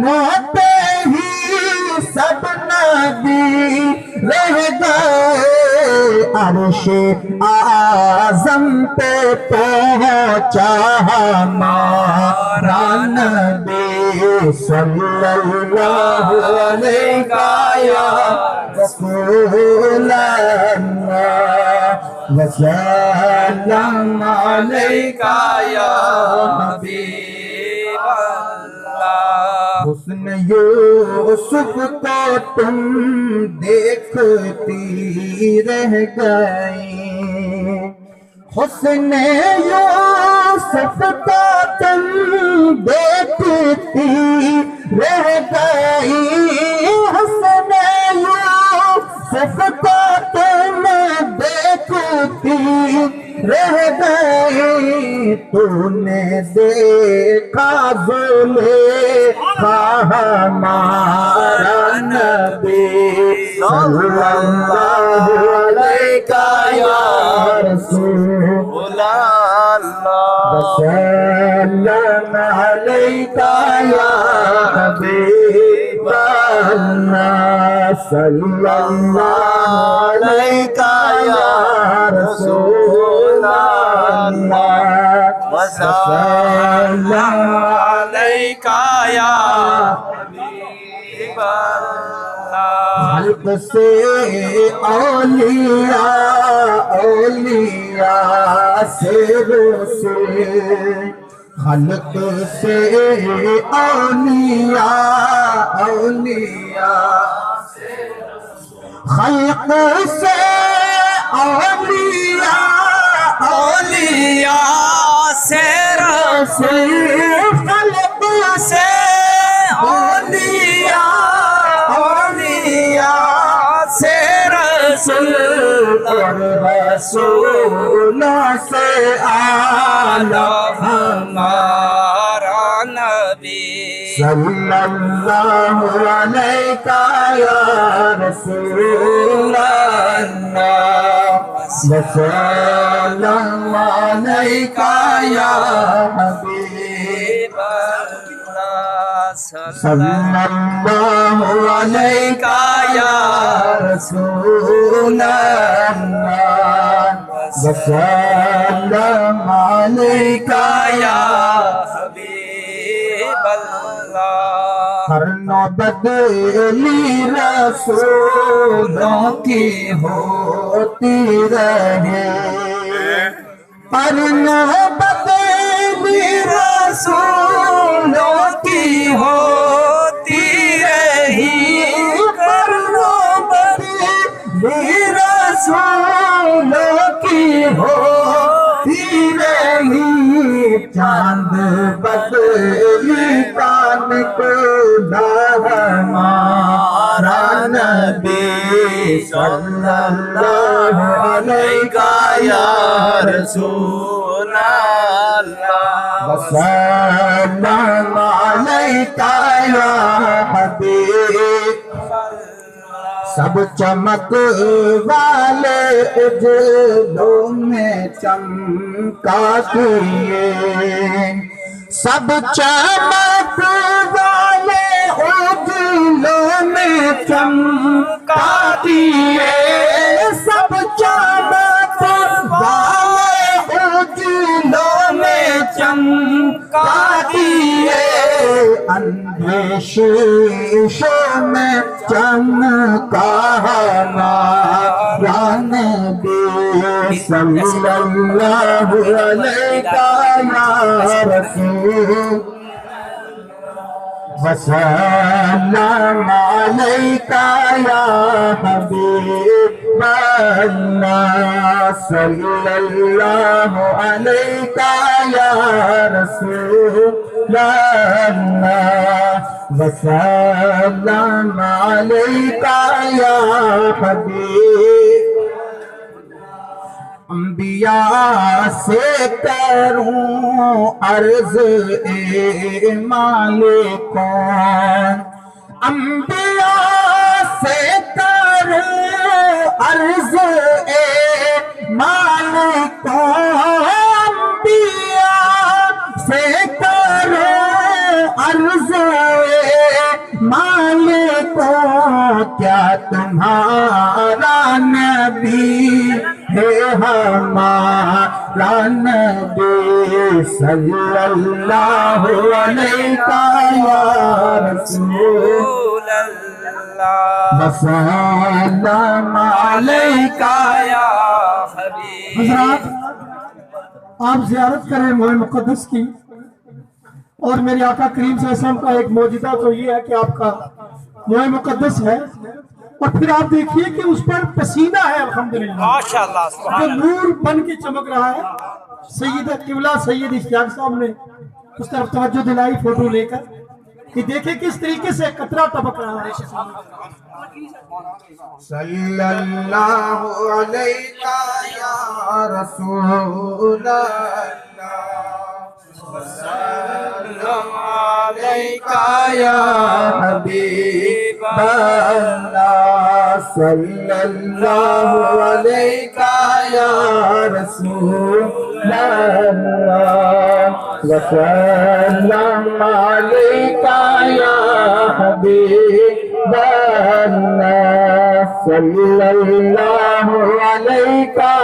موت ہی سب نبی رہ گئے، عرش اعظم پہ پہنچا ہمارا نبی صلی اللہ علیہ یا رسول اللہ، وسلم علیک یا حبیب اللہ۔ حسن یوسف کو تم دیکھتی رہ گئی، حسن یوسف کو تم دیکھتی رہ گئی، حسن یوسف کو تم دیکھتی رہ گئی، تو نے دیکھا زلیخا ہمارا نبی صلی اللہ علیہ یا رسول اللہ، وسلم علیک یا حبیب اللہ، صلی اللہ علیک یا رسول اللہ، وسلم علیک یا حبیب اللہ۔ خلق سے اولیاء، اولیاء سے رسول، خلق سے اولیاء، اولیاء سے رسول، خلق سے اولیاء، اولیاء سے رسول، خلق سے اولیاء، اولیاء سے رسول، اور رسولوں سے اعلیٰ ہمارا نبی صلی اللہ علیہ یا رسول اللہ، وسلم علیک یا حبیب اللہ، صلی اللہ علیہ یا رسول اللہ، وسلم علیک یا حبیب اللہ۔ ہر بدلی رسولوں کی ہوتی رہے، ہر بدلی رسولوں کی ہوتی رہی، ہر بدلی رسولوں کی ہوتی رہی، چاند بدلی تان کو ہمارا نبی صلی اللہ علیہ یا رسول اللہ، وسلم علیک یا حبیب۔ سب چمک والے اجلوں میں چمکا کیے، سب چمک والے اجلوں میں چمکا دیے، سب چمک والے اجلوں میں چمکا دیے، اندھے شیشوں میں چمکا ہمارا نبی صلی اللہ علیہ یا رسول، وسلم علیک یا حبیب اللہ، صلی اللہ علیہ یا رسول اللہ، وسلم علیک یا حبیب۔ انبیاء سے کروں عرض اے مالکوں، انبیاء سے کروں عرض اے مالکوں، انبیاء سے کروں عرض اے کیا تمہارا نبی ہے ہمارا نبی صلی اللہ علیہ یا رسول وسلم علیکہ یا حبیب۔ حضرات آپ زیارت کریں موئے مقدس کی، اور میرے آقا کریم صلی اللہ علیہ وسلم کا ایک معجزہ تو یہ ہے کہ آپ کا موئے مقدس ہے، اور پھر آپ دیکھیے کہ اس پر پسینہ ہے الحمدللہ، ماشاءاللہ جو نور بن کے چمک رہا ہے۔ سید قبلہ سید اشتیاق صاحب نے اس طرف توجہ دلائی فوٹو لے کر کہ دیکھیں کس طریقے سے قطرہ ٹپک رہا ہے۔ صلی اللہ علیہ یا رسول اللہ وسلم علیکہ یا حبیب اللہ صلی اللہ علیہ یا رسول اللہ وسلم علیکہ یا حبیب اللہ صلی اللہ علیہ